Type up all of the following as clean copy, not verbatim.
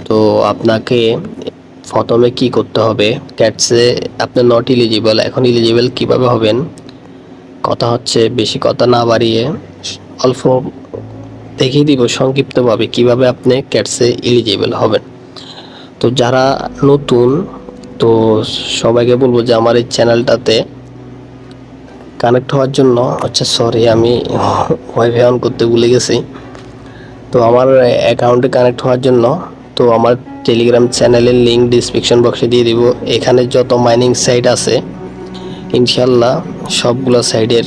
তো আপনাকে প্রথমে কি করতে হবে, ক্যাটসে আপনি নট ইলিজিবল, এখন ইলিজিবল কিভাবে হবেন। কথা হচ্ছে, বেশি কথা না বাড়িয়ে অল্প দেখিয়ে দিব সংক্ষিপ্তভাবে কিভাবে আপনি ক্যাটসে ইলিজিবল হবেন। তো যারা নতুন, তো সবাইকে বলবো যে আমার এই চ্যানেলটাতে কানেক্ট হওয়ার জন্য সরি আমি ওয়াইফাই অন করতে ভুলে গেছি। তো আমার অ্যাকাউন্টে কানেক্ট হওয়ার জন্য তো আমার টেলিগ্রাম চ্যানেলের লিঙ্ক ডিসক্রিপশন বক্সে দিয়ে দিব। এখানে যত মাইনিং সাইট আছে ইনশাল্লাহ সবগুলো সাইডের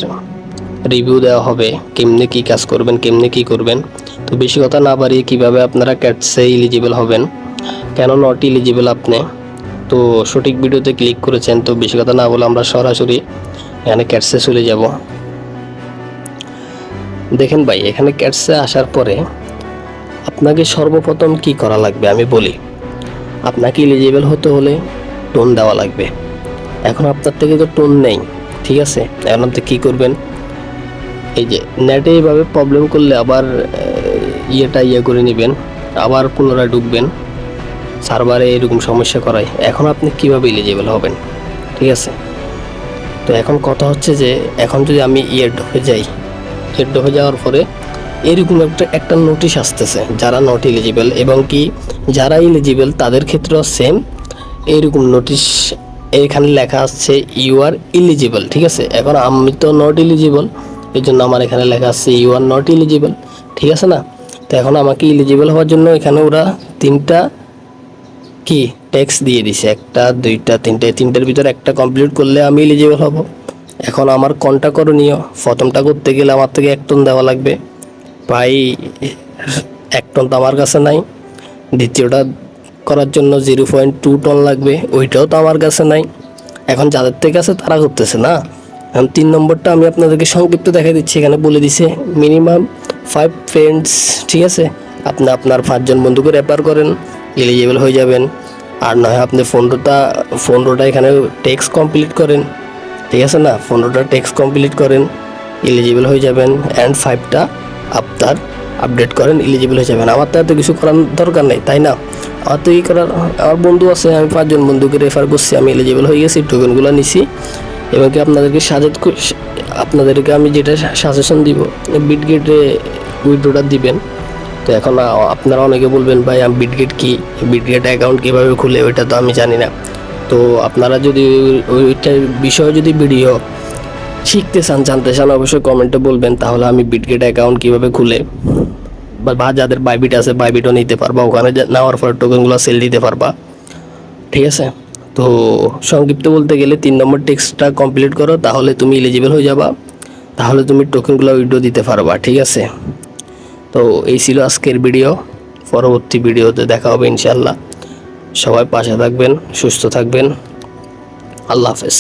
রিভিউ দেওয়া হবে, কেমনে কী কাজ করবেন, কেমনে কী করবেন। তো বেশি কথা না বাড়িয়ে কীভাবে আপনারা ক্যাটসে ইলিজিবল হবেন, কেন নট ইলিজিবল আপনি, তো সঠিক ভিডিওতে ক্লিক করেছেন। তো বেশি কথা না বলে আমরা সরাসরি এখানে ক্যাটসে চলে যাব। দেখেন ভাই, এখানে ক্যাটসে আসার পরে আপনাকে সর্বপ্রথম কি করা লাগবে আমি বলি। আপনাকে ইলিজিবল হতে হলে টোন দেওয়া লাগবে। এখন আপনার থেকে তো টোন নেই, ঠিক আছে। এখন আপনি কী করবেন, এই যে নেটে এইভাবে প্রবলেম করলে আবার ইয়ে করে নেবেন, আবার পুনরায় ঢুকবেন, সার্ভারে এরকম সমস্যা করায়। এখন আপনি কিভাবে এলিজিবল হবেন, ঠিক আছে। তো এখন কথা হচ্ছে যে এখন যদি আমি ঢুকে যাই, ঢুকে যাওয়ার পরে এরকম একটা নোটিশ আসতেছে যারা নট এলিজিবল, এবং কি যারা এলিজিবল তাদের ক্ষেত্রেও সেম এইরকম নোটিশ এখানে লেখা আসছে ইউ আর এলিজিবল, ঠিক আছে। এখন আমি তো নট এলিজিবল, এই জন্য আমার এখানে লেখা আসছে ইউ আর নট এলিজিবল, ঠিক আছে না। তো এখন আমাকে এলিজিবল হওয়ার জন্য এখানে ওরা তিনটা কি ট্যাক্স দিয়ে দিছে, একটা দুইটা তিনটার ভিতরে একটা কমপ্লিট করলে আমি এলিজিবল হব। এখন আমার কোনটা করণীয়, প্রথমটা করতে গেলে আমার থেকে 1 টন দেওয়া লাগবে। ভাই 1 টন তো আমার কাছে নাই। দ্বিতীয়টা করার জন্য 0.2 টন লাগবে, ওইটাও তো আমার কাছে নাই। এখন যাদের থেকে আছে তারা করতেছে না। এখন 3 নম্বরটা আমি আপনাদেরকে সংক্ষিপ্ত দেখা দিচ্ছি। এখানে বলে দিছে মিনিমাম 5 ফ্রেন্ডস, ঠিক আছে। আপনি আপনার 5 জন বন্ধুকে রেফার করেন, এলিজিবল হয়ে যাবেন। আর নয় আপনি 15টা এখানে টেক্সট কমপ্লিট করেন, ঠিক আছে না। 15টা টেক্সট কমপ্লিট করেন, এলিজিবল হয়ে যাবেন। অ্যান্ড 5টা আপনার আপডেট করেন, এলিজিবল হয়ে যাবেন। আমার তো এত কিছু করার দরকার নেই, তাই না। আমার তো এই করার, আমার বন্ধু আছে, আমি 5 জন বন্ধুকে রেফার করছি, আমি এলিজিবল হয়ে গেছি, টোকেনগুলো নিছি। এবং কি আপনাদেরকে আমি যেটা সাজেশন দিব, বিটগেটে উইথড্রটা দিবেন। তো এখন আপনারা অনেকে বলবেন ভাই আমি বিটগেট কি, বিটগেট অ্যাকাউন্ট কীভাবে খুলে, ওইটা তো আমি জানি না। তো আপনারা যদি ওইটার বিষয়ে যদি ভিডিও শিখতে চান, জানতে চান, অবশ্যই কমেন্টে বলবেন, তাহলে আমি বিটগেট অ্যাকাউন্ট কীভাবে খুলে বা যাদের বাইবিট আছে বাইবিটও নিতে পারবা, ওখানে নেওয়ার পর টোকেনগুলো সেল দিতে পারবা, ঠিক আছে। তো সংক্ষিপ্ত বলতে গেলে 3 নম্বর টেক্সটটা কমপ্লিট করো, তাহলে তুমি এলিজিবল হয়ে যাবা, তাহলে তুমি টোকেনগুলো উইথড্র দিতে পারবা, ঠিক আছে। তো এই ছিল আজকের ভিডিও। পরবর্তী ভিডিওতে দেখা হবে ইনশাল্লাহ। সবাই পাশে থাকবেন, সুস্থ থাকবেন। আল্লাহ হাফেজ।